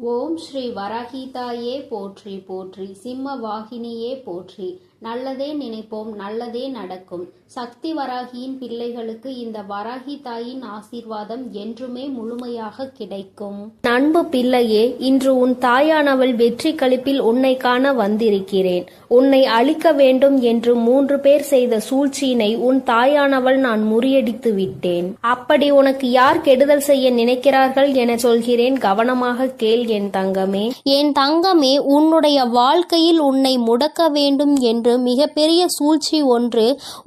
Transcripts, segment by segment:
ஓம் ஸ்ரீ வராகிதாயே போற்றி போற்றி, சிம்ம வாகினியே போற்றி. நல்லதே நினைப்போம், நல்லதே நடக்கும். சக்தி வராகியின் பிள்ளைகளுக்கு இந்த வராகி தாயின் ஆசீர்வாதம் என்றுமே முழுமையாக கிடைக்கும். அன்பு பிள்ளையே, இன்று உன் தாயானவள் வெற்றி களிப்பில் உன்னை காண வந்திருக்கிறேன். உன்னை அழிக்க வேண்டும் என்று 3 பேர் செய்த சூழ்ச்சியினை உன் தாயானவள் நான் முறியடித்து விட்டேன். அப்படி உனக்கு யார் கெடுதல் செய்ய நினைக்கிறார்கள் என சொல்கிறேன், கவனமாக கேள் என் தங்கமே. என் தங்கமே, உன்னுடைய வாழ்க்கையில் உன்னை முடக்க வேண்டும் என்று மிகப்பெரிய சூழ்ச்சி ஒன்று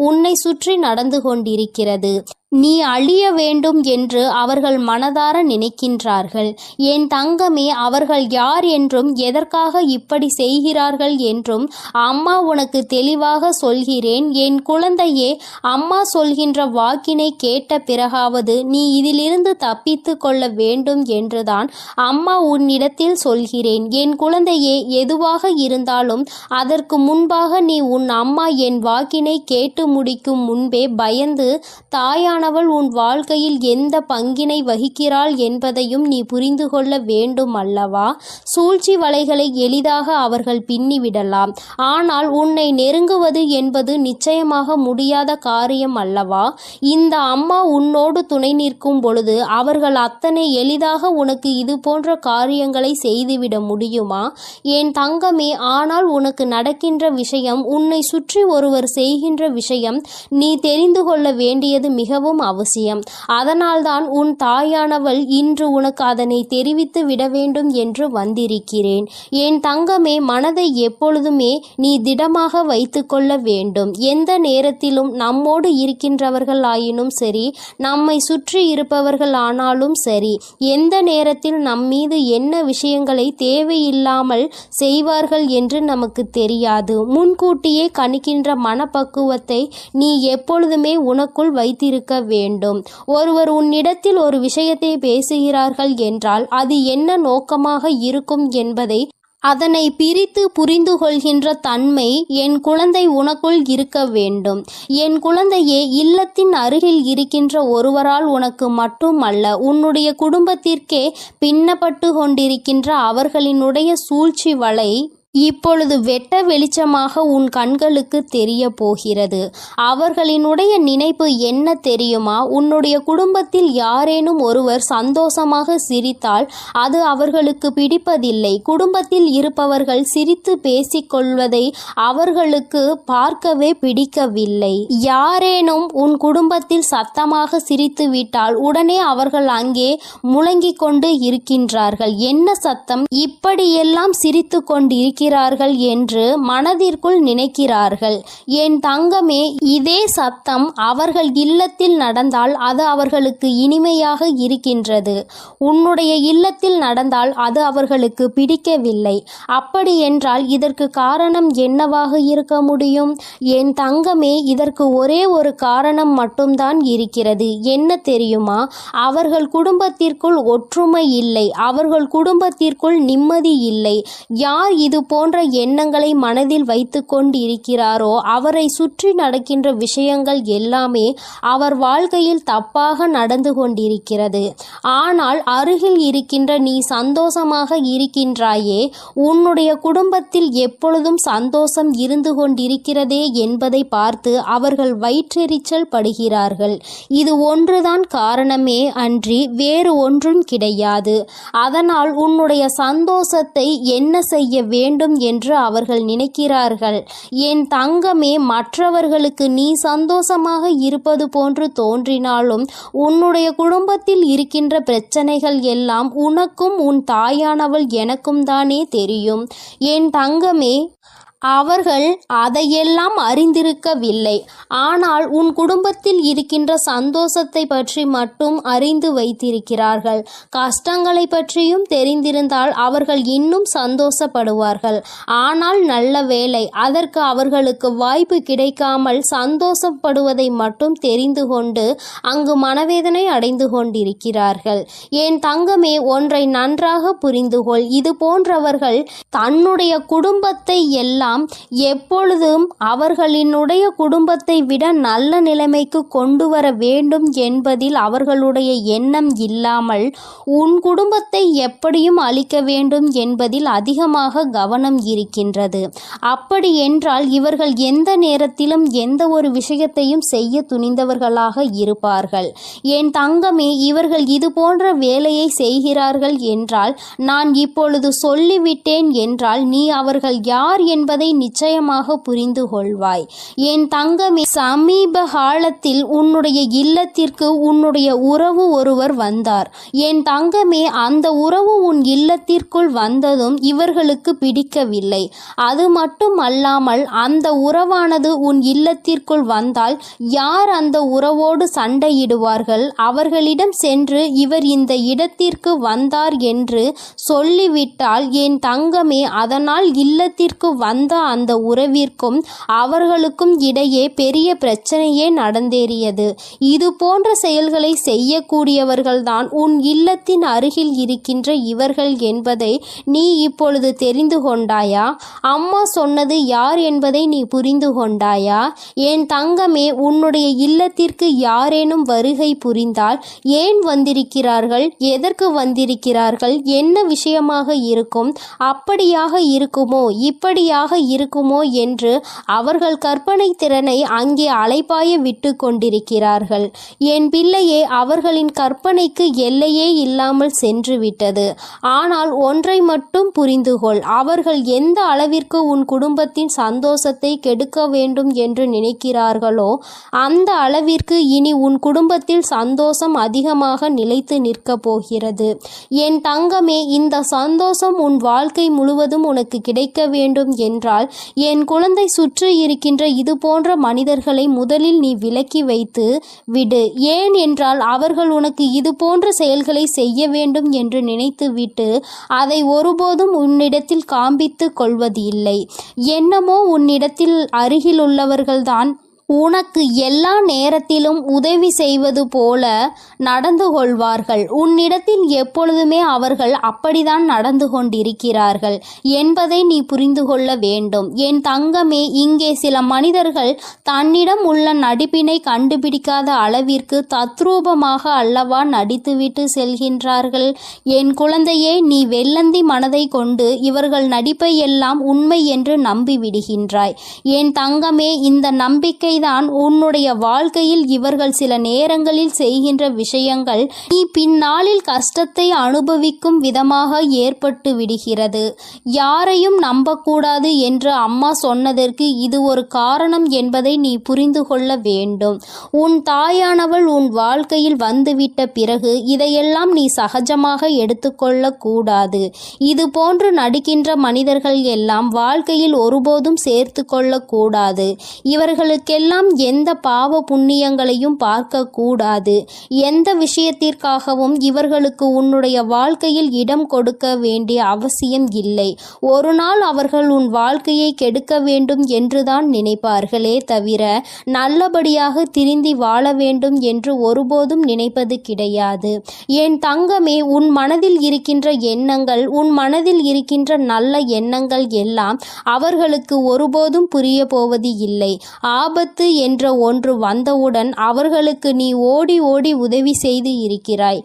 உன்னை சுற்றி நடந்து கொண்டிருக்கிறது. நீ அழிய வேண்டும் என்று அவர்கள் மனதார நினைக்கின்றார்கள். என் தங்கமே, அவர்கள் யார் என்றும் எதற்காக இப்படி செய்கிறார்கள் என்றும் அம்மா உனக்கு தெளிவாக சொல்கிறேன். என் குழந்தையே, அம்மா சொல்கின்ற வாக்கினை கேட்ட பிறகாவது நீ இதிலிருந்து தப்பித்து கொள்ள வேண்டும் என்றுதான் அம்மா உன்னிடத்தில் சொல்கிறேன். என் குழந்தையே, எதுவாக இருந்தாலும் அதற்கு முன்பாக நீ உன் அம்மா என் வாக்கினை கேட்டு முடிக்கும் முன்பே பயந்து தாயான உன் வாழ்க்கையில் எந்த பங்கினை வகிக்கிறாள் என்பதையும் நீ புரிந்து கொள்ள வேண்டும் அல்லவா? சூழ்ச்சி வலைகளை எளிதாக அவர்கள் பின்னிவிடலாம். ஆனால் உன்னை நெருங்குவது என்பது நிச்சயமாக முடியாத காரியம் அல்லவா? இந்த அம்மா உன்னோடு துணை நிற்கும் பொழுது அவர்கள் அத்தனை எளிதாக உனக்கு இது போன்ற காரியங்களை செய்துவிட முடியுமா என் தங்கமே? ஆனால் உனக்கு நடக்கின்ற விஷயம், உன்னை சுற்றி ஒருவர் செய்கின்ற விஷயம் நீ தெரிந்து கொள்ள வேண்டியது மிகவும் அவசியம். அதனால்தான் உன் தாயானவள் இன்று உனக்கு அதனை தெரிவித்து விட வேண்டும் என்று வந்திருக்கிறேன். என் தங்கமே, மனதை எப்பொழுதுமே நீ திடமாக வைத்து கொள்ள வேண்டும். எந்த நேரத்திலும் நம்மோடு இருக்கின்றவர்கள் ஆயினும் சரி, நம்மை சுற்றி இருப்பவர்கள் ஆனாலும் சரி, எந்த நேரத்தில் நம்மீது என்ன விஷயங்களை தேவையில்லாமல் செய்வார்கள் என்று நமக்கு தெரியாது. முன்கூட்டியே கணிக்கின்ற மனப்பக்குவத்தை நீ எப்பொழுதுமே உனக்குள் வைத்திருக்க வேண்டும். ஒருவர் உன்னிடத்தில் ஒரு விஷயத்தை பேசுகிறார்கள் என்றால் அது என்ன நோக்கமாக இருக்கும் என்பதை அதனை பிரித்து புரிந்து கொள்கின்ற தன்மை என் குழந்தை உனக்குள் இருக்க வேண்டும். என் குழந்தையே, இல்லத்தின் அருகில் இருக்கின்ற ஒருவரால் உனக்கு மட்டுமல்ல, உன்னுடைய குடும்பத்திற்கே பின்னப்பட்டு கொண்டிருக்கின்ற அவர்களினுடைய சூழ்ச்சி வலை இப்பொழுது வெட்ட வெளிச்சமாக உன் கண்களுக்கு தெரிய போகிறது. அவர்களினுடைய நினைப்பு என்ன தெரியுமா? உன்னுடைய குடும்பத்தில் யாரேனும் ஒருவர் சந்தோஷமாக சிரித்தால் அது அவர்களுக்கு பிடிப்பதில்லை. குடும்பத்தில் இருப்பவர்கள் சிரித்து பேசிக்கொள்வதை அவர்களுக்கு பார்க்கவே பிடிக்கவில்லை. யாரேனும் உன் குடும்பத்தில் சத்தமாக சிரித்து விட்டால் உடனே அவர்கள் அங்கே முழங்கிக் கொண்டு இருக்கின்றார்கள். என்ன சத்தம்? இப்படியெல்லாம் சிரித்து கொண்டிருக்கிறார்கள் என்று மனதிற்குள் நினைக்கிறார்கள். என் தங்கமே, இதே சத்தம் அவர்கள் இல்லத்தில் நடந்தால் அது அவர்களுக்கு இனிமையாக இருக்கின்றது. உன்னுடைய இல்லத்தில் நடந்தால் அது அவர்களுக்கு பிடிக்கவில்லை. அப்படி என்றால் இதற்கு காரணம் என்னவாக இருக்க முடியும்? என் தங்கமே, இதற்கு ஒரே ஒரு காரணம் மட்டும்தான் இருக்கிறது. என்ன தெரியுமா? அவர்கள் குடும்பத்திற்குள் ஒற்றுமை இல்லை. அவர்கள் குடும்பத்திற்குள் நிம்மதி இல்லை. யார் இது போன்ற எண்ணங்களை மனதில் வைத்து கொண்டிருக்கிறாரோ அவரை சுற்றி நடக்கின்ற விஷயங்கள் எல்லாமே அவர் வாழ்க்கையில் தப்பாக நடந்து கொண்டிருக்கிறது. ஆனால் அருகில் இருக்கின்ற நீ சந்தோஷமாக இருக்கின்றாயே, உன்னுடைய குடும்பத்தில் எப்பொழுதும் சந்தோஷம் இருந்து கொண்டிருக்கிறதே என்பதை பார்த்து அவர்கள் வயிற்றெரிச்சல் படுகிறார்கள். இது ஒன்றுதான் காரணமே அன்றி வேறு ஒன்றும் கிடையாது. அதனால் உன்னுடைய சந்தோஷத்தை என்ன செய்ய வேண்டும் என்று அவர்கள் நினைக்கிறார்கள். என் தங்கமே, மற்றவர்களுக்கு நீ சந்தோஷமாக இருப்பது போன்று தோன்றினாலும் உன்னுடைய குடும்பத்தில் இருக்கின்ற பிரச்சனைகள் எல்லாம் உனக்கும் உன் தாயானவள் எனக்கும் தானே தெரியும். என் தங்கமே, அவர்கள் அதையெல்லாம் அறிந்திருக்கவில்லை. ஆனால் உன் குடும்பத்தில் இருக்கின்ற சந்தோஷத்தை பற்றி மட்டும் அறிந்து வைத்திருக்கிறார்கள். கஷ்டங்களை பற்றியும் தெரிந்திருந்தால் அவர்கள் இன்னும் சந்தோஷப்படுவார்கள். ஆனால் நல்ல வேளை, அதற்கு அவர்களுக்கு வாய்ப்பு கிடைக்காமல் சந்தோஷப்படுவதை மட்டும் தெரிந்து கொண்டு அங்கு மனவேதனை அடைந்து கொண்டிருக்கிறார்கள். என் தங்கமே, ஒன்றை நன்றாக புரிந்துகொள். இது போன்றவர்கள் தன்னுடைய குடும்பத்தை எல்லாம் எல்லாம் எப்பொழுதும் அவர்களினுடைய குடும்பத்தை விட நல்ல நிலைமைக்கு கொண்டு வர வேண்டும் என்பதில் அவர்களுடைய எண்ணம் இல்லாமல் உன் குடும்பத்தை எப்படியும் அழிக்க வேண்டும் என்பதில் அதிகமாக கவனம் இருக்கின்றது. அப்படி என்றால் இவர்கள் எந்த நேரத்திலும் எந்த ஒரு விஷயத்தையும் செய்ய துணிந்தவர்களாக இருப்பார்கள். என் தங்கமே, இவர்கள் இது போன்ற வேலையை செய்கிறார்கள் என்றால் நான் இப்பொழுது சொல்லிவிட்டேன் என்றால் நீ அவர்கள் யார் என்பதை நிச்சயமாக புரிந்து கொள்வாய். என் தங்கமே, சமீப காலத்தில் உன்னுடைய இல்லத்திற்கு உன்னுடைய உறவு ஒருவர் வந்தார். என் தங்கமே, அந்த உறவு உன் இல்லத்திற்குள் வந்ததும் இவர்களுக்கு பிடிக்கவில்லை. அது மட்டும் அல்லாமல் அந்த உறவானது உன் இல்லத்திற்குள் வந்தால் யார் அந்த உறவோடு சண்டையிடுவார்கள்? அவர்களிடம் சென்று இவர் இந்த இடத்திற்கு வந்தார் என்று சொல்லிவிட்டால் என் தங்கமே, அதனால் இல்லத்திற்கு வந்த அந்த உறவிற்கும் அவர்களுக்கும் இடையே பெரிய பிரச்சனையே நடந்தேறியது. இது போன்ற செயல்களை செய்யக்கூடியவர்கள்தான் உன் இல்லத்தின் அருகில் இருக்கின்ற இவர்கள் என்பதை நீ இப்பொழுது தெரிந்து கொண்டாயா? அம்மா சொன்னது யார் என்பதை நீ புரிந்து கொண்டாயா? என் தங்கமே, உன்னுடைய இல்லத்திற்கு யாரேனும் வருகை புரிந்தால் ஏன் வந்திருக்கிறார்கள், எதற்கு வந்திருக்கிறார்கள், என்ன விஷயமாக இருக்கும், அப்படியாக இருக்குமோ இப்படியாக இருக்குமோ என்று அவர்கள் கற்பனை திறனை அங்கே அலைபாய விட்டு கொண்டிருக்கிறார்கள். என் பிள்ளையே, அவர்களின் கற்பனைக்கு எல்லையே இல்லாமல் சென்று விட்டது. ஆனால் ஒன்றை மட்டும் புரிந்துகொள், அவர்கள் எந்த அளவிற்கு உன் குடும்பத்தின் சந்தோஷத்தை கெடுக்க வேண்டும் என்று நினைக்கிறார்களோ அந்த அளவிற்கு இனி உன் குடும்பத்தில் சந்தோஷம் அதிகமாக நிலைத்து நிற்கப் போகிறது. என் தங்கமே, இந்த சந்தோஷம் உன் வாழ்க்கை முழுவதும் உனக்கு கிடைக்க வேண்டும் என்றால் என் குழந்தை சுற்றி இருக்கின்ற இது போன்ற மனிதர்களை முதலில் நீ விலக்கி வைத்து விடு. ஏன் என்றால் அவர்கள் உனக்கு இது போன்ற செயல்களை செய்ய வேண்டும் என்று நினைத்துவிட்டு அதை ஒருபோதும் உன்னிடத்தில் காண்பித்து கொள்வது இல்லை. என்னமோ உன்னிடத்தில் அருகில் உள்ளவர்கள்தான் உனக்கு எல்லா நேரத்திலும் உதவி செய்வது போல நடந்து கொள்வார்கள். உன்னிடத்தில் எப்பொழுதுமே அவர்கள் அப்படித்தான் நடந்து கொண்டிருக்கிறார்கள் என்பதை நீ புரிந்து கொள்ள வேண்டும். என் தங்கமே, இங்கே சில மனிதர்கள் தன்னிடம் உள்ள நடிப்பினை கண்டுபிடிக்காத அளவிற்கு தத்ரூபமாக அல்லவா நடித்துவிட்டு செல்கின்றார்கள். என் குழந்தையே, நீ வெள்ளந்தி மனதை கொண்டு இவர்கள் நடிப்பை எல்லாம் உண்மை என்று நம்பி விடுகின்றாய். என் தங்கமே, இந்த நம்பிக்கை தான் உன்னுடைய வாழ்க்கையில் இவர்கள் சில நேரங்களில் செய்கின்ற விஷயங்கள் நீ பின்னாளில் கஷ்டத்தை அனுபவிக்கும் விதமாக ஏற்பட்டு விடுகிறது. யாரையும் நம்பக்கூடாது என்று அம்மா சொன்னதற்கு இது ஒரு காரணம் என்பதை நீ புரிந்து கொள்ள வேண்டும். உன் தாயானவள் உன் வாழ்க்கையில் வந்துவிட்ட பிறகு இதையெல்லாம் நீ சகஜமாக எடுத்துக்கொள்ள கூடாது. இது போன்று நடிக்கின்ற மனிதர்கள் எல்லாம் வாழ்க்கையில் ஒருபோதும் சேர்த்து கொள்ளக்கூடாது. இவர்களுக்கெல்லாம் எந்த பாவ புண்ணியங்களையும் பார்க்க கூடாது. எந்த விஷயத்திற்காகவும் இவர்களுக்கு உன்னுடைய வாழ்க்கையில் இடம் கொடுக்க வேண்டிய அவசியம் இல்லை. ஒரு நாள் அவர்கள் உன் வாழ்க்கையை கெடுக்க வேண்டும் என்றுதான் நினைப்பார்களே தவிர நல்லபடியாக திருந்தி வாழ வேண்டும் என்று ஒருபோதும் நினைப்பது கிடையாது. என் தங்கமே, உன் மனதில் இருக்கின்ற எண்ணங்கள், உன் மனதில் இருக்கின்ற நல்ல எண்ணங்கள் எல்லாம் அவர்களுக்கு ஒருபோதும் புரிய போவது இல்லை. ஆபத்து என்று ஒன்று வந்தவுடன் அவர்களுக்கு நீ ஓடி ஓடி உதவி செய்து இருக்கிறாய்.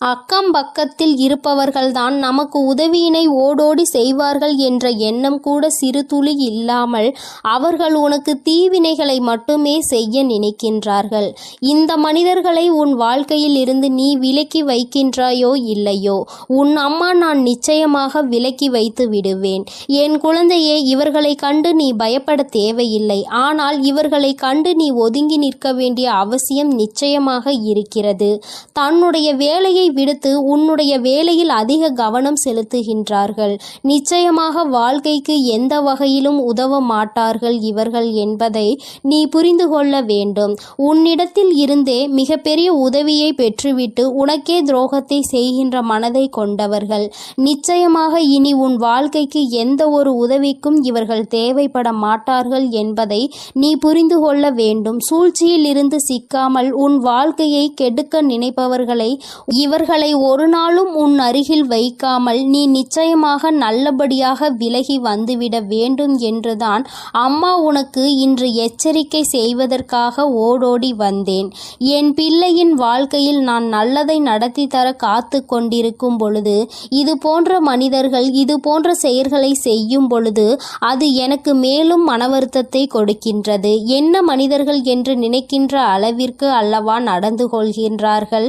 அக்கம் பக்கத்தில் இருப்பவர்கள்தான் நமக்கு உதவியினை ஓடோடி செய்வார்கள் என்ற எண்ணம் கூட சிறு துளி இல்லாமல் அவர்கள் உனக்கு தீவினைகளை மட்டுமே செய்ய நினைக்கின்றார்கள். இந்த மனிதர்களை உன் வாழ்க்கையில் இருந்து நீ விலக்கி வைக்கின்றாயோ இல்லையோ, உன் அம்மா நான் நிச்சயமாக விலக்கி வைத்து விடுவேன். என் குழந்தையே, இவர்களை கண்டு நீ பயப்பட தேவையில்லை. ஆனால் இவர்களை கண்டு நீ ஒதுங்கி நிற்க வேண்டிய அவசியம் நிச்சயமாக இருக்கிறது. தன்னுடைய வேலையை விடுத்து உன்னுடைய வேலையில் அதிக கவனம் செலுத்துகின்றார்கள். நிச்சயமாக வாழ்க்கைக்கு எந்த வகையிலும் உதவ மாட்டார்கள் இவர்கள் என்பதை நீ புரிந்து கொள்ள வேண்டும். உன்னிடத்தில் இருந்தே மிகப்பெரிய உதவியை பெற்றுவிட்டு உனக்கே துரோகத்தை செய்கின்ற மனதை கொண்டவர்கள். நிச்சயமாக இனி உன் வாழ்க்கைக்கு எந்த ஒரு உதவிக்கும் இவர்கள் தேவைப்பட மாட்டார்கள் என்பதை நீ புரிந்து கொள்ள வேண்டும். சூழ்ச்சியில் இருந்து சிக்காமல் உன் வாழ்க்கையை கெடுக்க நினைப்பவர்களை இவர்களை ஒரு நாளும் உன் அருகில் வைக்காமல் நீ நிச்சயமாக நல்லபடியாக விலகி வந்துவிட வேண்டும் என்றுதான் அம்மா உனக்கு இன்று எச்சரிக்கை செய்வதற்காக ஓடோடி வந்தேன். என் பிள்ளையின் வாழ்க்கையில் நான் நல்லதை நடத்தி தர காத்து கொண்டிருக்கும் பொழுது இது போன்ற மனிதர்கள் இது போன்ற செயல்களை செய்யும் பொழுது அது எனக்கு மேலும் மன வருத்தத்தை கொடுக்கின்றது. என்ன மனிதர்கள் என்று நினைக்கின்ற அளவிற்கு அல்லவா நடந்து கொள்கின்றார்கள்.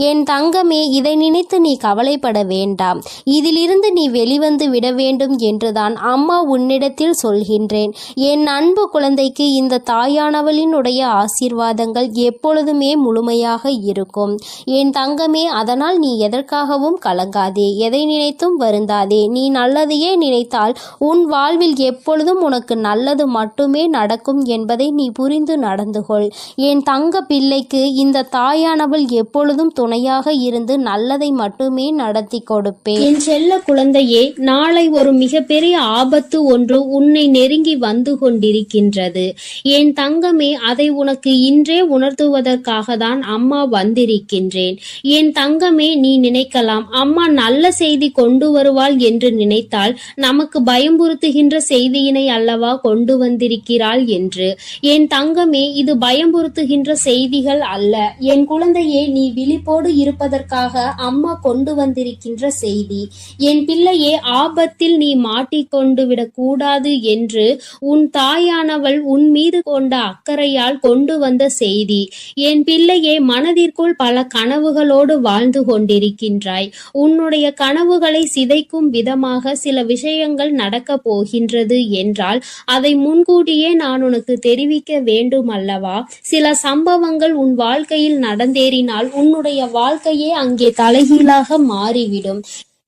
என் தங்கமே, இதை நினைத்து நீ கவலைப்பட வேண்டாம். இதிலிருந்து நீ வெளிவந்து விட வேண்டும் என்றுதான் அம்மா உன்னிடத்தில் சொல்கின்றேன். என் அன்பு குழந்தைக்கு இந்த தாயானவளினுடைய ஆசீர்வாதங்கள் எப்பொழுதுமே முழுமையாக இருக்கும். என் தங்கமே, அதனால் நீ எதற்காகவும் கலங்காதே, எதை நினைத்தும் வருந்தாதே. நீ நல்லதையே நினைத்தால் உன் வாழ்வில் எப்பொழுதும் உனக்கு நல்லது மட்டுமே நடக்கும் என்பதை நீ புரிந்து நடந்து கொள். என் தங்க பிள்ளைக்கு இந்த தாயானவள் எப்பொழுதும் துணையாக இருந்து நல்லதை மட்டுமே நடத்தி கொடுப்பேன். என் செல்ல குழந்தையே, நாளை ஒரு மிகப்பெரிய ஆபத்து ஒன்று உன்னை நெருங்கி வந்து கொண்டிருக்கின்றது. என் தங்கமே, அதை உனக்கு இன்றே உணர்த்துவதற்காக தான் அம்மா வந்திருக்கின்றேன். என் தங்கமே, நீ நினைக்கலாம் அம்மா நல்ல செய்தி கொண்டு வருவாள் என்று நினைத்தால் நமக்கு பயம்புறுத்துகின்ற செய்தியினை அல்லவா கொண்டு வந்திருக்கிறாள் என்று. என் தங்கமே, இது பயம்புறுத்துகின்ற செய்திகள் அல்ல. என் குழந்தையே, நீ விழிப்போடு இருப்பதற்காக அம்மா கொண்டு வந்திருக்கின்ற செய்தி. என் பிள்ளையே, ஆபத்தில் நீ மாட்டிக்கொண்டு விடக்கூடாது என்று உன் தாயானவள் உன் மீது கொண்ட அக்கறையால் கொண்டு வந்த செய்தி. என் பிள்ளையே, மனதிற்குள் பல கனவுகளோடு வாழ்ந்து கொண்டிருக்கின்றாய். உன்னுடைய கனவுகளை சிதைக்கும் விதமாக சில விஷயங்கள் நடக்க போகின்றது என்றால் அதை முன்கூட்டியே நான் உனக்கு தெரிவிக்க வேண்டும் அல்லவா? சில சம்பவங்கள் உன் வாழ்க்கையில் நடந்தேறினால் உன்னுடைய வாழ்க்கையே அங்கே தலைகீழாக மாறிவிடும்.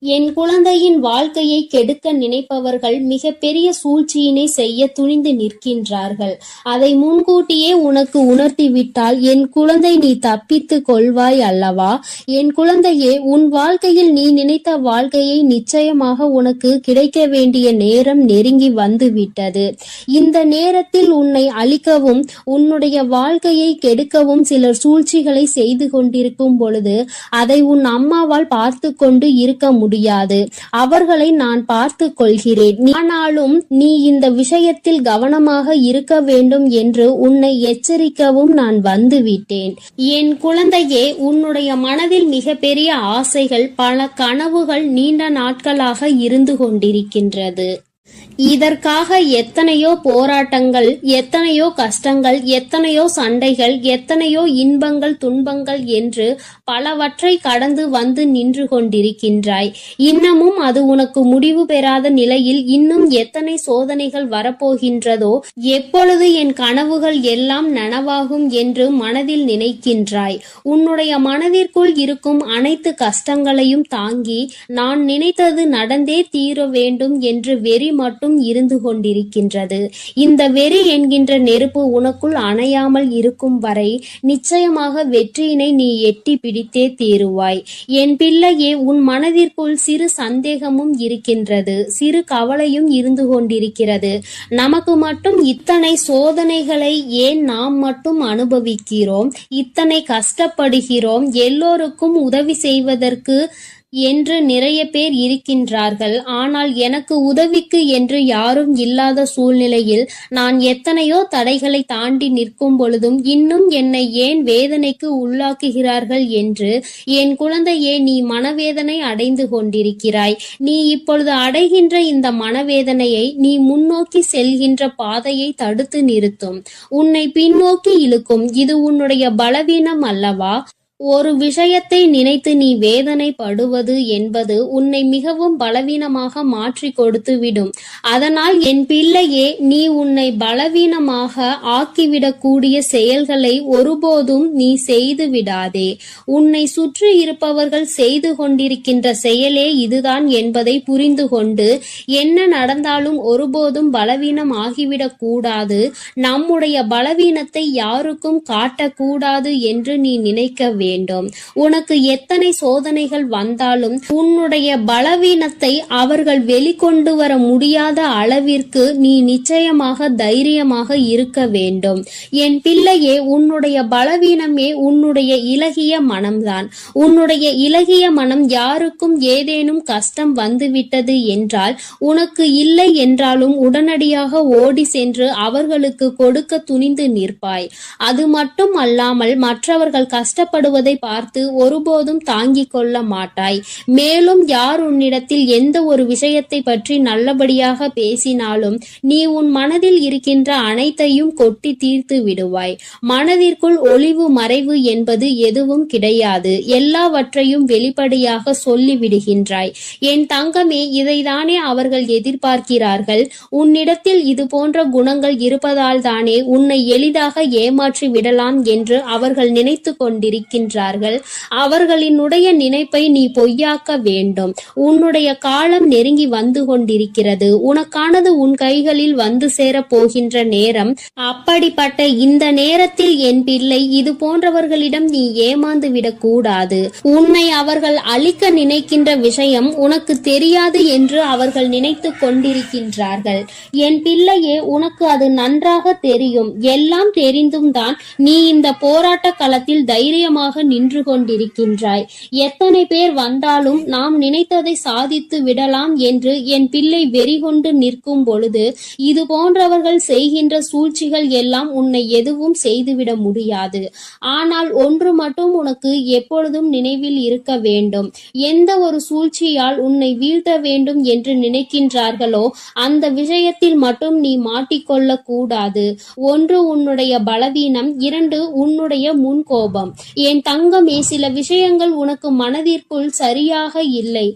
என் குழந்தையின் வாழ்க்கையை கெடுக்க நினைப்பவர்கள் மிகப்பெரிய சூழ்ச்சியினை செய்ய துணிந்து நிற்கின்றார்கள். அதை முன்கூட்டியே உனக்கு உணர்த்திவிட்டால் என் குழந்தை நீ தப்பித்து கொள்வாய் அல்லவா? என் குழந்தையே, உன் வாழ்க்கையில் நீ நினைத்த வாழ்க்கையை நிச்சயமாக உனக்கு கிடைக்க வேண்டிய நேரம் நெருங்கி வந்துவிட்டது. இந்த நேரத்தில் உன்னை அழிக்கவும் உன்னுடைய வாழ்க்கையை கெடுக்கவும் சிலர் சூழ்ச்சிகளை செய்து கொண்டிருக்கும் பொழுது அதை உன் அம்மாவால் பார்த்து கொண்டு இருக்க முடியாது. அவர்களை நான் பார்த்து கொள்கிறேன். ஆனாலும் நீ இந்த விஷயத்தில் கவனமாக இருக்க வேண்டும் என்று உன்னை எச்சரிக்கவும் நான் வந்துவிட்டேன். என் குழந்தையே, உன்னுடைய மனதில் மிகப்பெரிய ஆசைகள், பல கனவுகள் நீண்ட நாட்களாக இருந்து கொண்டிருக்கின்றது. இதற்காக எத்தனையோ போராட்டங்கள், எத்தனையோ கஷ்டங்கள், எத்தனையோ சண்டைகள், எத்தனையோ இன்பங்கள், துன்பங்கள் என்று பலவற்றை கடந்து வந்து நின்று கொண்டிருக்கின்றாய். இன்னமும் அது உனக்கு முடிவு பெறாத நிலையில் இன்னும் எத்தனை சோதனைகள் வரப்போகின்றதோ, எப்பொழுது என் கனவுகள் எல்லாம் நனவாகும் என்று மனதில் நினைக்கின்றாய். உன்னுடைய மனதிற்குள் இருக்கும் அனைத்து கஷ்டங்களையும் தாங்கி நான் நினைத்தது நடந்தே தீர வேண்டும் என்று வெறி மட்டும் இருந்து கொண்டிருக்கின்றது. இந்த வெறி என்கின்ற நெருப்பு உனக்குள் அணையாமல் இருக்கும் வரை நிச்சயமாக வெற்றியினை நீ எட்டி பிடித்தே தீருவாய். என் பிள்ளையே, உன் மனதிற்குள் சிறு சந்தேகமும் இருக்கின்றது, சிறு கவலையும் இருந்து கொண்டிருக்கிறது. நமக்கு மட்டும் இத்தனை சோதனைகளை ஏன் நாம் மட்டும் அனுபவிக்கிறோம், இத்தனை கஷ்டப்படுகிறோம், எல்லோருக்கும் உதவி செய்வதற்கு என்று நிறைய பேர் இருக்கின்றார்கள். ஆனால் எனக்கு உதவிக்கு என்று யாரும் இல்லாத சூழ்நிலையில் நான் எத்தனையோ தடைகளை தாண்டி நிற்கும் பொழுதும் இன்னும் என்னை ஏன் வேதனைக்கு உள்ளாக்குகிறார்கள் என்று என் குழந்தையே, நீ மனவேதனை அடைந்து கொண்டிருக்கிறாய். நீ இப்பொழுது அடைகின்ற இந்த மனவேதனையை நீ முன்னோக்கி செல்கின்ற பாதையை தடுத்து நிறுத்தும், உன்னை பின்னோக்கி இழுக்கும். இது உன்னுடைய பலவீனம் அல்லவா? ஒரு விஷயத்தை நினைத்து நீ வேதனைப்படுவது என்பது உன்னை மிகவும் பலவீனமாக மாற்றி கொடுத்துவிடும். அதனால் என் பிள்ளையே, நீ உன்னை பலவீனமாக ஆக்கிவிடக்கூடிய செயல்களை ஒருபோதும் நீ செய்து விடாதே. உன்னை சுற்றி இருப்பவர்கள் செய்து கொண்டிருக்கின்ற செயலே இதுதான் என்பதை புரிந்து கொண்டு என்ன நடந்தாலும் ஒருபோதும் பலவீனம் ஆகிவிடக் கூடாது, நம்முடைய பலவீனத்தை யாருக்கும் காட்டக்கூடாது என்று நீ நினைக்க வேண்டும். வேண்டும். உனக்கு எத்தனை சோதனைகள் வந்தாலும் உன்னுடைய பலவீனத்தை அவர்கள் வெளிக்கொண்டு வர முடியாத அளவிற்கு நீ நிச்சயமாக தைரியமாக இருக்க வேண்டும். என் பிள்ளையே, உன்னுடைய பலவீனமே உன்னுடைய இலகிய மனம்தான். உன்னுடைய இலகிய மனம் யாருக்கும் ஏதேனும் கஷ்டம் வந்துவிட்டது என்றால், உனக்கு இல்லை என்றாலும் உடனடியாக ஓடி சென்று அவர்களுக்கு கொடுக்க துணிந்து நிற்பாய். அது மட்டும் அல்லாமல் மற்றவர்கள் கஷ்டப்படுவதை பார்த்து ஒருபோதும் தாங்கிக் கொள்ள மாட்டாய். மேலும் யார் உன்னிடத்தில் எந்த ஒரு விஷயத்தை பற்றி நல்லபடியாக பேசினாலும் நீ உன் மனதில் இருக்கின்ற அனைத்தையும் கொட்டி தீர்த்து விடுவாய். மனதிற்குள் ஒளிவு மறைவு என்பது எதுவும் கிடையாது. எல்லாவற்றையும் வெளிப்படையாக சொல்லி விடுகின்றாய். என் தங்கமே, இதைதானே அவர்கள் எதிர்பார்க்கிறார்கள். உன்னிடத்தில் இது போன்ற குணங்கள் இருப்பதால் தானே உன்னை எளிதாக ஏமாற்றி விடலாம் என்று அவர்கள் நினைத்து கொண்டிருக்கின்றார்கள். அவர்களினுடைய நினைப்பை நீ பொய்யாக்க வேண்டும். உன்னுடைய காலம் நெருங்கி வந்து கொண்டிருக்கிறது. உனக்கானது உன் கைகளில் வந்து சேரப் போகின்ற நேரம். அப்படிப்பட்ட இந்த நேரத்தில் என் பிள்ளை, இது போன்றவர்களிடம் நீ ஏமாந்து விடக்கூடாது. உன்னை அவர்கள் அழிக்க நினைக்கின்ற விஷயம் உனக்கு தெரியாது என்று அவர்கள் நினைத்து கொண்டிருக்கின்றார்கள். என் பிள்ளையே, உனக்கு அது நன்றாக தெரியும். எல்லாம் தெரிந்தும் தான் நீ இந்த போராட்ட களத்தில் தைரியமாக நின்று கொண்டிருக்கின்றாய். எத்தனை பேர் வந்தாலும் நாம் நினைத்ததை சாதித்து விடலாம் என்று என் பிள்ளை வெறிகொண்டு நிற்கும் பொழுது இது போன்றவர்கள் செய்கின்ற சூழ்ச்சிகள் எல்லாம் உன்னை எதுவும் செய்துவிட முடியாது. ஆனால் ஒன்று மட்டும் உனக்கு எப்பொழுதும் நினைவில் இருக்க வேண்டும். எந்த ஒரு சூழ்ச்சியால் உன்னை வீழ்த்த வேண்டும் என்று நினைக்கின்றார்களோ அந்த விஷயத்தில் மட்டும் நீ மாட்டிக்கொள்ள கூடாது. ஒன்று உன்னுடைய பலவீனம், இரண்டு உன்னுடைய முன்கோபம். என் தங்கமே, சில விஷயங்கள் உனக்கு மனதிற்குள் சரியாக இல்லை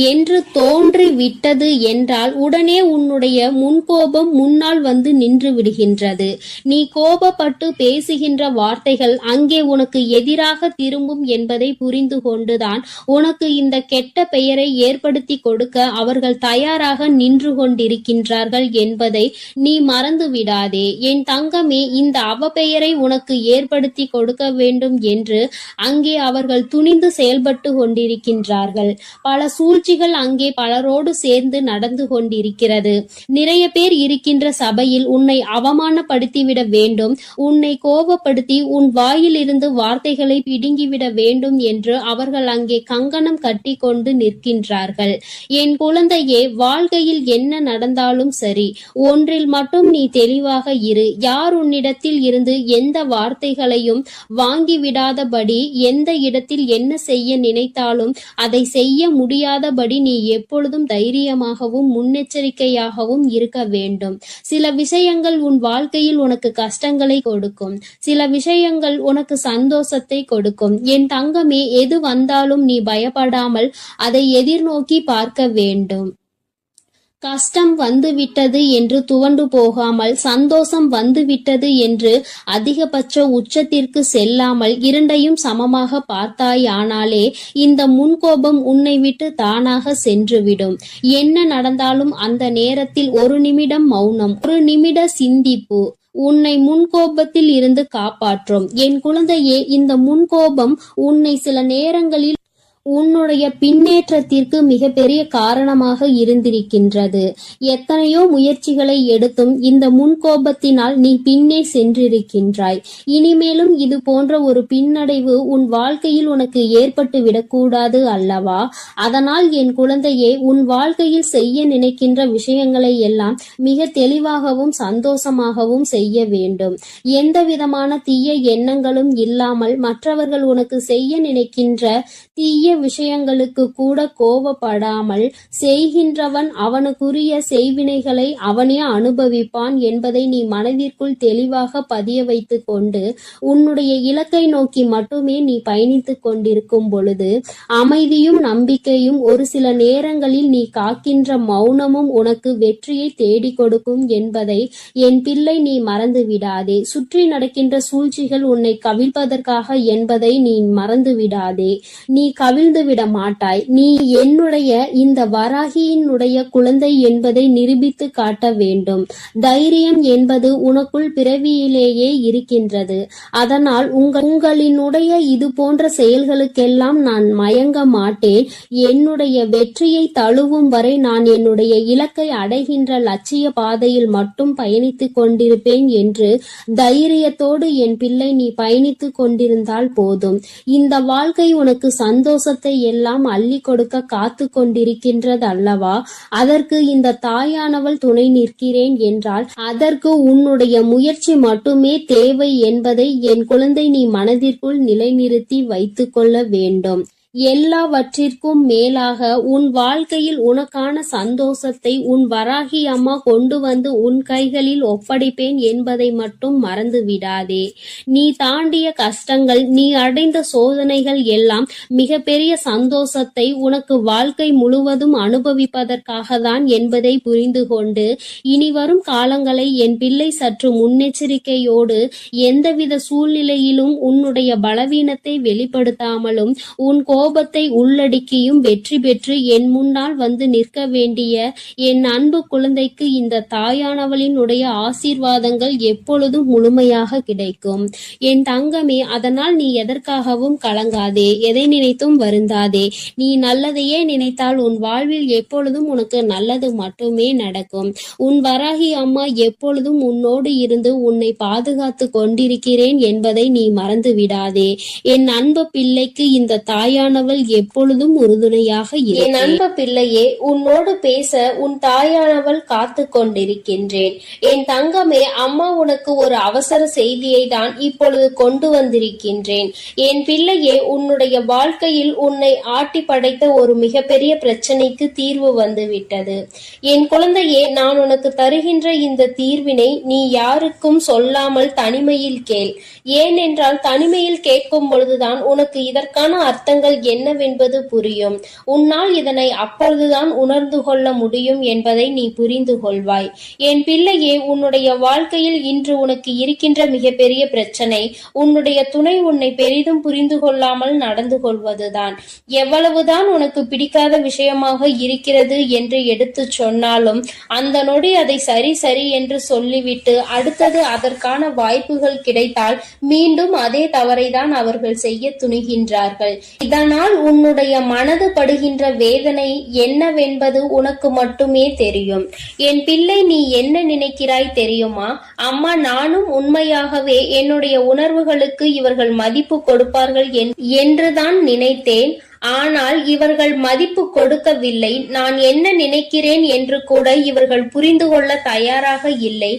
என்று தோன்றி விட்டது என்றால் உடனே உன்னுடைய முன்கோபம் முன்னால் வந்து நின்று விடுகின்றது. நீ கோபப்பட்டு பேசுகின்ற வார்த்தைகள் அங்கே உனக்கு எதிராக திரும்பும் என்பதை புரிந்து கொண்டுதான் உனக்கு இந்த கெட்ட பெயரை ஏற்படுத்தி கொடுக்க அவர்கள் தயாராக நின்று கொண்டிருக்கின்றார்கள் என்பதை நீ மறந்து விடாதே. என் தங்கமே, இந்த அவப்பெயரை உனக்கு ஏற்படுத்தி கொடுக்க வேண்டும் என்று அங்கே அவர்கள் துணிந்து செயல்பட்டு கொண்டிருக்கின்றார்கள். பல சூழ்ச்சிகள் அங்கே பலரோடு சேர்ந்து நடந்து கொண்டிருக்கிறது. நிறைய பேர் இருக்கின்ற சபையில் உன்னை அவமானப்படுத்திவிட வேண்டும், உன்னை கோபப்படுத்தி உன் வாயிலிருந்து வார்த்தைகளை பிடுங்கிவிட வேண்டும் என்று அவர்கள் அங்கே கங்கணம் கட்டி கொண்டு நிற்கின்றார்கள். என் குழந்தையே, வாழ்க்கையில் என்ன நடந்தாலும் சரி, ஒன்றில் மட்டும் நீ தெளிவாக இரு. யார் உன்னிடத்தில் இருந்து எந்த வார்த்தைகளையும் வாங்கிவிடாதபடி, எந்த இடத்தில் என்ன செய்ய நினைத்தாலும் அதை செய்ய முடியாதபடி நீ எப்பொழுதும் தைரியமாகவும் முன்னெச்சரிக்கையாகவும் இருக்க வேண்டும். சில விஷயங்கள் உன் வாழ்க்கையில் உனக்கு கஷ்டங்களை கொடுக்கும், சில விஷயங்கள் உனக்கு சந்தோஷத்தை கொடுக்கும். என் தங்கமே, எது வந்தாலும் நீ பயப்படாமல் அதை எதிர்நோக்கி பார்க்க வேண்டும். கஷ்டம் வந்துவிட்டது என்று துவண்டு போகாமல், சந்தோஷம் வந்துவிட்டது என்று அதிகபட்ச உச்சத்திற்கு செல்லாமல் இரண்டையும் சமமாக பார்த்தாயானாலே இந்த முன்கோபம் உன்னை விட்டு தானாக சென்றுவிடும். என்ன நடந்தாலும் அந்த நேரத்தில் ஒரு நிமிடம் மௌனம், ஒரு நிமிட சிந்திப்பு உன்னை முன்கோபத்தில் இருந்து காப்பாற்றும். என் குழந்தையே, இந்த முன்கோபம் உன்னை சில நேரங்களில் உன்னுடைய பின்னேற்றத்திற்கு மிகப்பெரிய காரணமாக இருந்திருக்கின்றது. எத்தனையோ முயற்சிகளை எடுத்தும் இந்த முன்கோபத்தினால் நீ பின்னே சென்றிருக்கின்றாய். இனிமேலும் இது போன்ற ஒரு பின்னடைவு உன் வாழ்க்கையில் உனக்கு ஏற்பட்டு விடக்கூடாது அல்லவா? அதனால் என் குழந்தையே, உன் வாழ்க்கையில் செய்ய நினைக்கின்ற விஷயங்களை எல்லாம் மிக தெளிவாகவும் சந்தோஷமாகவும் செய்ய வேண்டும். எந்த விதமான தீய எண்ணங்களும் இல்லாமல் மற்றவர்கள் உனக்கு செய்ய நினைக்கின்ற தீய விஷயங்களுக்கு கூட கோபப்படாமல், செய்கின்றவன் அவனுக்குரிய செய்வினைகளை அவனே அனுபவிப்பான் என்பதை நீ மனதிற்குள் தெளிவாக பதிய வைத்து கொண்டு உன்னுடைய இலக்கை நோக்கி மட்டுமே நீ பயணித்துக் கொண்டிருக்கும் பொழுது அமைதியும் நம்பிக்கையும் ஒரு சில நேரங்களில் நீ காக்கின்ற மௌனமும் உனக்கு வெற்றியை தேடி கொடுக்கும் என்பதை என் பிள்ளை நீ மறந்து விடாதே. சுற்றி நடக்கின்ற சூழ்ச்சிகள் உன்னை கவிழ்ப்பதற்காக என்பதை நீ மறந்து விடாதே. நீ அவிழ்ந்து விட மாட்டாய். நீ என்னுடைய இந்த வராகியினுடைய குழந்தை என்பதை நிரூபித்து காட்ட வேண்டும். தைரியம் என்பது உனக்குள் பிறவியிலேயே இருக்கின்றது. அதனால் உங்களினுடைய இது போன்ற செயல்களுக்கெல்லாம் நான் மயங்க மாட்டேன். என்னுடைய வெற்றியை தழுவும் வரை நான் என்னுடைய இலக்கை அடைகின்ற லட்சிய பாதையில் மட்டும் பயணித்துக் கொண்டிருப்பேன் என்று தைரியத்தோடு என் பிள்ளை நீ பயணித்துக் கொண்டிருந்தால் போதும். இந்த வாழ்க்கை உனக்கு சந்தோஷத்தை எல்லாம் அள்ளி கொடுக்க காத்து கொண்டிருக்கின்றது அல்லவா? அதற்கு இந்த தாயானவள் துணை நிற்கிறேன் என்றால் அதற்கு உன்னுடைய முயற்சி மட்டுமே தேவை என்பதை என் குழந்தை நீ மனதிற்குள் நிலைநிறுத்தி வைத்துக் கொள்ள வேண்டும். எல்லாவற்றிற்கும் மேலாக உன் வாழ்க்கையில் உனக்கான சந்தோஷத்தை உன் வராகி அம்மா கொண்டு வந்து உன் கைகளில் ஒப்படைப்பேன் என்பதை மட்டும் மறந்து விடாதே. நீ தாண்டிய கஷ்டங்கள், நீ அடைந்த சோதனைகள் எல்லாம் மிகப்பெரிய சந்தோஷத்தை உனக்கு வாழ்க்கை முழுவதும் அனுபவிப்பதற்காக தான் என்பதை புரிந்து கொண்டு இனி வரும் காலங்களை என் பிள்ளை சற்று முன்னெச்சரிக்கையோடு எந்தவித சூழ்நிலையிலும் உன்னுடைய பலவீனத்தை வெளிப்படுத்தாமலும் உன் கோபத்தை உள்ளடக்கியும் வெற்றி பெற்று என் முன்னால் வந்து நிற்க வேண்டிய என் அன்பு குழந்தைக்கு இந்த தாயானவளினுடைய ஆசீர்வாதங்கள் எப்பொழுதும் முழுமையாக கிடைக்கும். என் தங்கமே, அதனால் நீ எதற்காகவும் கலங்காதே, எதை நினைத்தும் வருந்தாதே. நீ நல்லதையே நினைத்தால் உன் வாழ்வில் எப்பொழுதும் உனக்கு நல்லது மட்டுமே நடக்கும். உன் வராகி அம்மா எப்பொழுதும் உன்னோடு இருந்து உன்னை பாதுகாத்து கொண்டிருக்கிறேன் என்பதை நீ மறந்து விடாதே. என் அன்பு பிள்ளைக்கு இந்த தாயானவள் எப்பொழுதும் உறுதுணையாக இரு. என் அன்பு பிள்ளையே, உன்னோடு பேச உன் தாயானவள் காத்து கொண்டிருக்கின்றேன். என் தங்கமே, அம்மா உனக்கு ஒரு அவசர செய்தியை தான் இப்பொழுது கொண்டு வந்திருக்கின்றேன். என் பிள்ளையே, உன்னுடைய வாழ்க்கையில் உன்னை ஆட்டி படைத்த ஒரு மிகப்பெரிய பிரச்சனைக்கு தீர்வு வந்துவிட்டது. என் குழந்தையே, நான் உனக்கு தருகின்ற இந்த தீர்வினை நீ யாருக்கும் சொல்லாமல் தனிமையில் கேள். ஏனென்றால் தனிமையில் கேட்கும் பொழுதுதான் உனக்கு இதற்கான அர்த்தங்கள் என்னவென்பது புரியும். உன்னால் இதனை அப்பொழுதுதான் உணர்ந்து கொள்ள முடியும் என்பதை நீ புரிந்து கொள்வாய். என் பிள்ளையே, உன்னுடைய வாழ்க்கையில் இன்று உனக்கு இருக்கின்ற மிகப்பெரிய பிரச்சனை உன்னுடைய துணை உன்னை பெரிதும் புரிந்து கொள்ளாமல் நடந்து கொள்வதுதான். எவ்வளவுதான் உனக்கு பிடிக்காத விஷயமாக இருக்கிறது என்று எடுத்து சொன்னாலும் அந்த நொடி அதை சரி சரி என்று சொல்லிவிட்டு அடுத்தது அதற்கான வாய்ப்புகள் கிடைத்தால் மீண்டும் அதே தவறைதான் அவர்கள் செய்ய துணிகின்றார்கள். இதனால் உன்னுடைய மனது படுகின்ற வேதனை என்னவென்பது உனக்கு மட்டுமே தெரியும். என் பிள்ளை, நீ என்ன நினைக்கிறாய் தெரியுமா? அம்மா, நானும் உண்மையாகவே என்னுடைய உணர்வுகளுக்கு இவர்கள் மதிப்பு கொடுப்பார்கள் என்றுதான் நினைத்தேன். ஆனால் இவர்கள் மதிப்பு கொடுக்கவில்லை. நான் என்ன நினைக்கிறேன் என்று கூட இவர்கள் புரிந்து கொள்ள தயாராக இல்லை.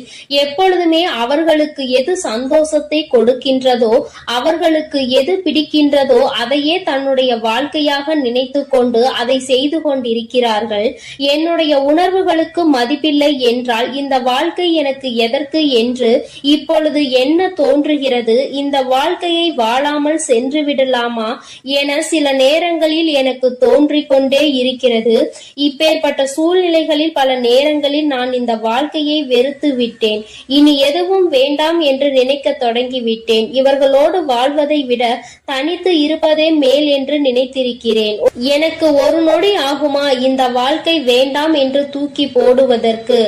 எப்பொழுதுமே அவர்களுக்கு எது சந்தோஷத்தை கொடுக்கின்றதோ, அவர்களுக்கு எது பிடிக்கின்றதோ அதையே தன்னுடைய வாழ்க்கையாக நினைத்து கொண்டு அதை செய்து கொண்டிருக்கிறார்கள். என்னுடைய உணர்வுகளுக்கு மதிப்பில்லை என்றால் இந்த வாழ்க்கை எனக்கு எதற்கு என்று இப்பொழுது என்ன தோன்றுகிறது? இந்த வாழ்க்கையை வாழாமல் சென்று விடலாமா என சில நேரங்களில் எனக்கு தோன்றிக் கொண்டே இருக்கிறது. இப்பேற்பட்ட சூழ்நிலைகளில் பல நேரங்களில் நான் இந்த வாழ்க்கையை வெறுத்து விட்டேன். இனி எதுவும் வேண்டாம் என்று நினைக்க தொடங்கிவிட்டேன். இவர்களோடு வாழ்வதை விட தனித்து இருப்பதே மேல் என்று நினைத்திருக்கிறேன். எனக்கு ஒரு நொடி ஆகுமா இந்த வாழ்க்கை வேண்டாம் என்று தூக்கி போடுவதற்கு?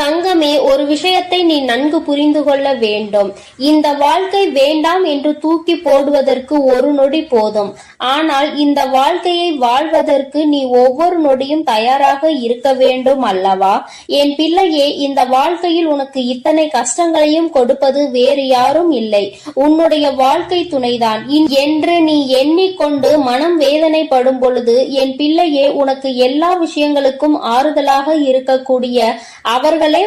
தங்கமே, ஒரு விஷயத்தை நீ நன்கு புரிந்து கொள்ள வேண்டும். இந்த வாழ்க்கை வேண்டாம் என்று தூக்கி போடுவதற்கு ஒரு நொடி போதும். ஆனால் இந்த வாழ்க்கையை வாழ்வதற்கு நீ ஒவ்வொரு நொடியும் தயாராக இருக்க வேண்டும் அல்லவா? என் பிள்ளையே, இந்த வாழ்க்கையில் உனக்கு இத்தனை கஷ்டங்களையும் கொடுப்பது வேறு யாரும் இல்லை, உன்னுடைய வாழ்க்கை துணைதான் என்று நீ எண்ணிக்கொண்டு மனம் வேதனைப்படும் பொழுது என் பிள்ளையே, உனக்கு எல்லா விஷயங்களுக்கும் ஆறுதலாக இருக்கக்கூடிய அவர்களே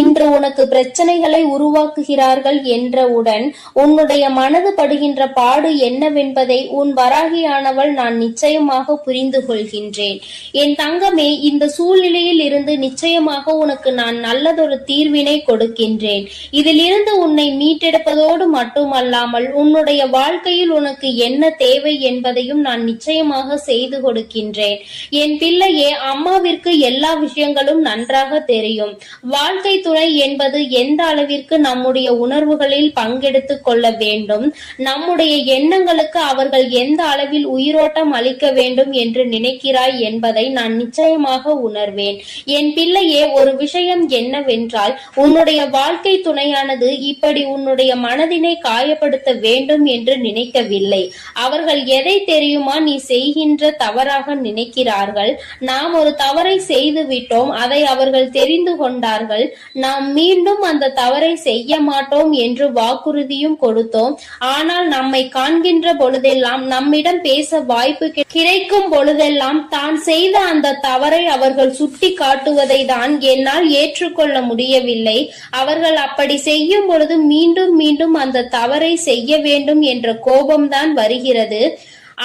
இன்று உனக்கு பிரச்சனைகளை உருவாக்குகிறார்கள் என்றவுடன் உன்னுடைய மனது படுகின்ற பாடு என்னவென்பதை உன் வராகியானவள் நான் நிச்சயமாக புரிந்து கொள்கின்றேன். என் தங்கமே, இந்த சூழ்நிலையில் இருந்து நிச்சயமாக உனக்கு நான் நல்லதொரு தீர்வினை கொடுக்கின்றேன். இதிலிருந்து உன்னை மீட்டெடுப்பதோடு மட்டுமல்லாமல் உன்னுடைய வாழ்க்கையில் உனக்கு என்ன தேவை என்பதையும் நான் நிச்சயமாக செய்து கொடுக்கின்றேன். என் பிள்ளையே, அம்மாவிற்கு எல்லா விஷயங்களும் நன்றாக தெரியும். வாழ்க்கை துணை என்பது எந்த அளவிற்கு நம்முடைய உணர்வுகளில் பங்கெடுத்துக் கொள்ள வேண்டும், நம்முடைய எண்ணங்களுக்கு அவர்கள் எந்த அளவில் உயிரோட்டம் பாடம் அளிக்க வேண்டும் என்று நினைக்கிறாய் என்பதை நான் நிச்சயமாக உணர்வேன். என் பிள்ளையே, ஒரு விஷயம் என்னவென்றால், உன்னுடைய வாழ்க்கை துணையானது இப்படி உன்னுடைய மனதினை காயப்படுத்த வேண்டும் என்று நினைக்கவில்லை. அவர்கள் எதை தெரியுமா நீ செய்கின்ற தவறாக நினைக்கிறார்கள். நாம் ஒரு தவறை செய்து விட்டோம், அதை அவர்கள் தெரிந்து கொண்டார்கள். நாம் மீண்டும் அந்த தவறை செய்ய மாட்டோம் என்று வாக்குறுதியும் கொடுத்தோம். ஆனால் நம்மை காண்கின்ற பொழுதெல்லாம், நம்மிடம் பேச வாய்ப்பு கிடைக்கும் பொழுதெல்லாம் தான் செய்த அந்த தவறை அவர்கள் சுட்டி காட்டுவதை தான் என்னால் ஏற்றுக்கொள்ள முடியவில்லை. அவர்கள் அப்படி செய்யும் பொழுது மீண்டும் மீண்டும் அந்த தவறை செய்ய வேண்டும் என்ற கோபம்தான் வருகிறது.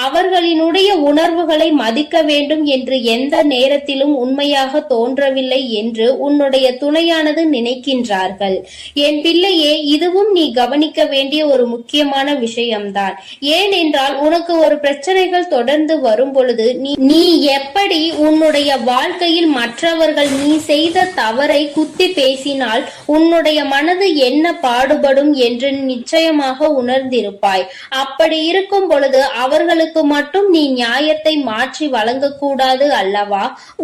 அவர்களினுடைய உணர்வுகளை மதிக்க வேண்டும் என்று எந்த நேரத்திலும் உண்மையாக தோன்றவில்லை என்று உன்னுடைய துணையானது நினைக்கின்றார்கள். என் பிள்ளையே, இதுவும் நீ கவனிக்க வேண்டிய ஒரு முக்கியமான விஷயம்தான். ஏனென்றால், உனக்கு ஒரு பிரச்சனைகள் தொடர்ந்து வரும் பொழுது நீ எப்படி உன்னுடைய வாழ்க்கையில் மற்றவர்கள் நீ செய்த தவறை குத்தி பேசினால் உன்னுடைய மனது என்ன பாடுபடும் என்று நிச்சயமாக உணர்ந்திருப்பாய். அப்படி இருக்கும் பொழுது அவர்களுக்கு மட்டும் நீ நியாயத்தை மாற்றி வழங்கக்கூடாது அல்லவா?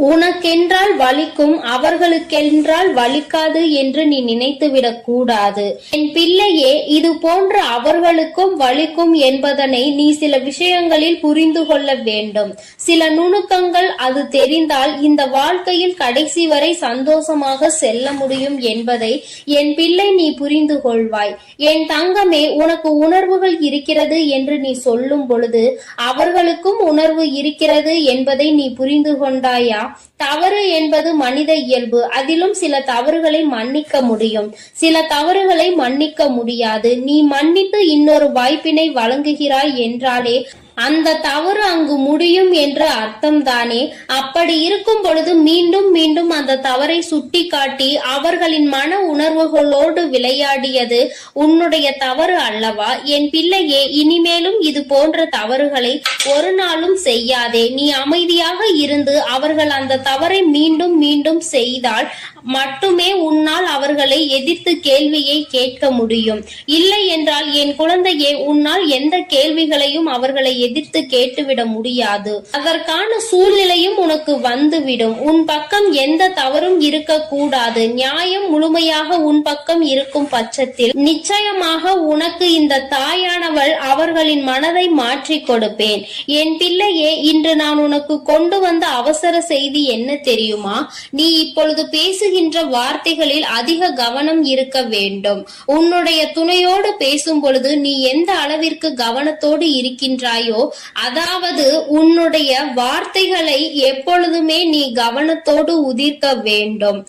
உனக்கென்றால் வலிக்கும், அவர்களுக்கென்றால் வலிக்காது என்று நீ நினைத்துவிடக் கூடாது. என் பிள்ளையே, இது போன்ற அவர்களுக்கும் வலிக்கும் என்பதனை நீ சில விஷயங்களில் புரிந்து கொள்ள வேண்டும். சில நுணுக்கங்கள் அது தெரிந்தால் இந்த வாழ்க்கையில் கடைசி வரை சந்தோஷமாக செல்ல முடியும் என்பதை என் பிள்ளை நீ புரிந்து கொள்வாய். என் தங்கமே, உனக்கு உணர்வுகள் இருக்கிறது என்று நீ சொல்லும் பொழுது அவர்களுக்கும் உணர்வு இருக்கிறது என்பதை நீ புரிந்து கொண்டாயா? தவறு என்பது மனித இயல்பு. அதிலும் சில தவறுகளை மன்னிக்க முடியும், சில தவறுகளை மன்னிக்க முடியாது. நீ மன்னித்து இன்னொரு வாய்ப்பினை வழங்குகிறாய் என்றாலே அந்த தவறு அங்கு முடியும் என்ற அர்த்தம் தானே? அப்படி இருக்கும் பொழுது மீண்டும் மீண்டும் அந்த தவறை சுட்டி காட்டி அவர்களின் மன உணர்வுகளோடு விளையாடியது உன்னுடைய தவறு அல்லவா? என் பிள்ளையே, இனிமேலும் இது போன்ற தவறுகளை ஒரு நாளும் செய்யாதே. நீ அமைதியாக இருந்து அவர்கள் அந்த தவறை மீண்டும் மீண்டும் செய்தால் மட்டுமே உன்னால் அவர்களை எதிர்த்து கேள்வியை கேட்க முடியும். இல்லை என்றால் என் குழந்தையே, உன்னால் எந்த கேள்விகளையும் அவர்களை எதிர்த்து கேட்டுவிட முடியாது. அதற்கான சூழ்நிலையும் உனக்கு வந்துவிடும். உன் பக்கம் எந்த தவறும் இருக்க கூடாது. நியாயம் முழுமையாக உன் பக்கம் இருக்கும் பட்சத்தில் நிச்சயமாக உனக்கு இந்த தாயானவள் அவர்களின் மனதை மாற்றி கொடுப்பேன். என் பிள்ளையே, இன்று நான் உனக்கு கொண்டு வந்த அவசர செய்தி என்ன தெரியுமா? நீ இப்பொழுது பேசுகின்ற வார்த்தைகளில் அதிக கவனம் இருக்க வேண்டும். உன்னுடைய துணையோடு பேசும் பொழுது நீ எந்த அளவிற்கு கவனத்தோடு இருக்கின்றாயோ, அதாவது உன்னுடைய வார்த்தைகளை எப்பொழுதுமே நீ கவனத்தோடு உதிர்க்க வேண்டும்.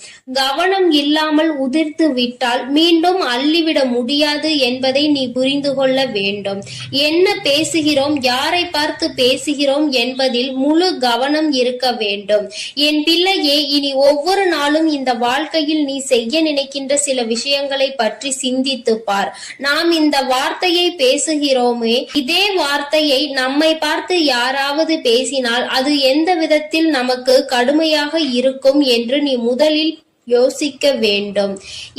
கவனம் இல்லாமல் உதிர்த்து விட்டால் மீண்டும் அள்ளிவிட முடியாது என்பதை நீ புரிந்து கொள்ள வேண்டும். என்ன பேசுகிறோம், யாரை பார்த்து பேசுகிறோம் என்பதில் முழு கவனம் இருக்க வேண்டும். என் பிள்ளையே, இனி ஒவ்வொரு நாளும் இந்த வாழ்க்கையில் நீ செய்ய நினைக்கின்ற சில விஷயங்களை பற்றி சிந்தித்து பார். நாம் இந்த வார்த்தையை பேசுகிறோமே, இதே வார்த்தையை நம்மை பார்த்து யாராவது பேசினால் அது எந்த விதத்தில் நமக்கு கடுமையாக இருக்கும் என்று நீ முதலில் யோசிக்க வேண்டும்.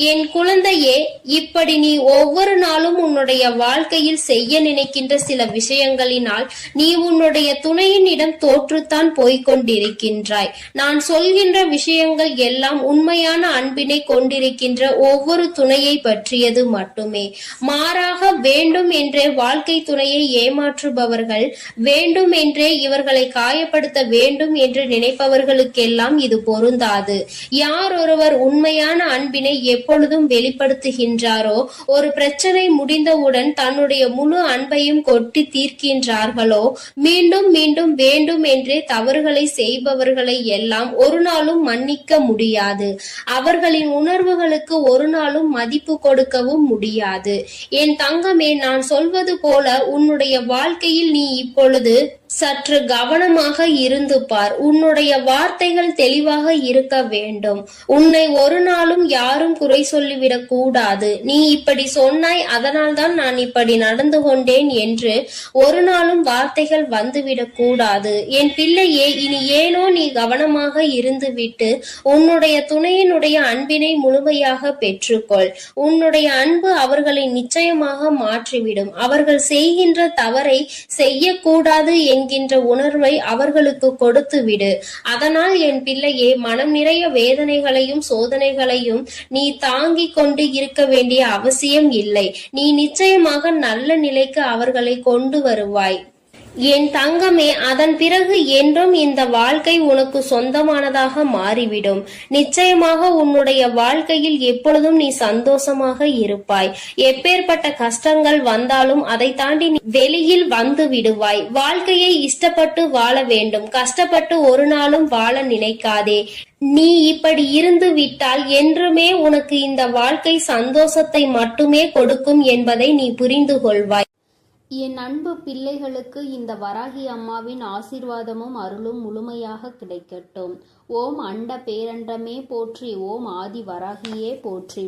என் குழந்தையே, இப்படி நீ ஒவ்வொரு நாளும் உன்னுடைய வாழ்க்கையில் செய்ய நினைக்கின்ற சில விஷயங்களினால் நீ உன்னுடைய துணையினிடம் தோற்றுத்தான் போய்கொண்டிருக்கின்றாய். நான் சொல்கின்ற விஷயங்கள் எல்லாம் உண்மையான அன்பினை கொண்டிருக்கின்ற ஒவ்வொரு துணையை பற்றியது மட்டுமே. மாறாக வேண்டும் என்றே வாழ்க்கை துணையை ஏமாற்றுபவர்கள், வேண்டும் என்றே இவர்களை காயப்படுத்த வேண்டும் என்று நினைப்பவர்களுக்கெல்லாம் இது பொருந்தாது. யார் ஒருவர் உண்மையான அன்பினை எப்பொழுதும் வெளிப்படுத்துகின்றாரோ, ஒரு பிரச்சனை முடிந்தவுடன் தன்னுடைய முழு அன்பையும் கொட்டி தீர்க்கின்றார்களோ, மீண்டும் மீண்டும் வேண்டும் என்றே தவறுகளை செய்பவர்களை எல்லாம் ஒரு நாளும் மன்னிக்க முடியாது. அவர்களின் உணர்வுகளுக்கு ஒரு நாளும் மதிப்பு கொடுக்கவும் முடியாது. என் தங்கமே, நான் சொல்வது போல உன்னுடைய வாழ்க்கையில் நீ இப்பொழுது சற்று கவனமாக இருந்து பார். உன்னுடைய வார்த்தைகள் தெளிவாக இருக்க வேண்டும். உன்னை ஒரு நாளும் யாரும் குறை சொல்லிவிடக் கூடாது. நீ இப்படி சொன்னாய், அதனால் தான் நான் இப்படி நடந்து கொண்டேன் என்று ஒரு நாளும் வார்த்தைகள் வந்துவிடக் கூடாது. என் பிள்ளையே, இனி ஏனோ நீ கவனமாக இருந்துவிட்டு உன்னுடைய துணையினுடைய அன்பினை முழுமையாக பெற்றுக்கொள். உன்னுடைய அன்பு அவர்களை நிச்சயமாக மாற்றிவிடும். அவர்கள் செய்கின்ற தவறை செய்யக்கூடாது என்கின்ற உணர்வை அவர்களுக்கு கொடுத்து விடு. அதனால் என் பிள்ளையே, மனம் நிறைய வேதனைகளையும் சோதனைகளையும் நீ தாங்கிக் கொண்டு இருக்க வேண்டிய அவசியம் இல்லை. நீ நிச்சயமாக நல்ல நிலைக்கு அவர்களை கொண்டு வருவாய் என் தங்கமே. அதன் பிறகு என்றும் இந்த வாழ்க்கை உனக்கு சொந்தமானதாக மாறிவிடும். நிச்சயமாக உன்னுடைய வாழ்க்கையில் எப்பொழுதும் நீ சந்தோஷமாக இருப்பாய். எப்பேற்பட்ட கஷ்டங்கள் வந்தாலும் அதை தாண்டி நீ வெளியில் வந்து விடுவாய். வாழ்க்கையை இஷ்டப்பட்டு வாழ வேண்டும், கஷ்டப்பட்டு ஒரு நாளும் வாழ நினைக்காதே. நீ இப்படி இருந்து விட்டால் என்றுமே உனக்கு இந்த வாழ்க்கை சந்தோஷத்தை மட்டுமே கொடுக்கும் என்பதை நீ புரிந்து கொள்வாய். என் அன்பு பிள்ளைகளுக்கு இந்த வராகி அம்மாவின் ஆசீர்வாதமும் அருளும் முழுமையாக கிடைக்கட்டும். ஓம் அண்ட பேரண்டமே போற்றி, ஓம் ஆதி வராகியே போற்றி.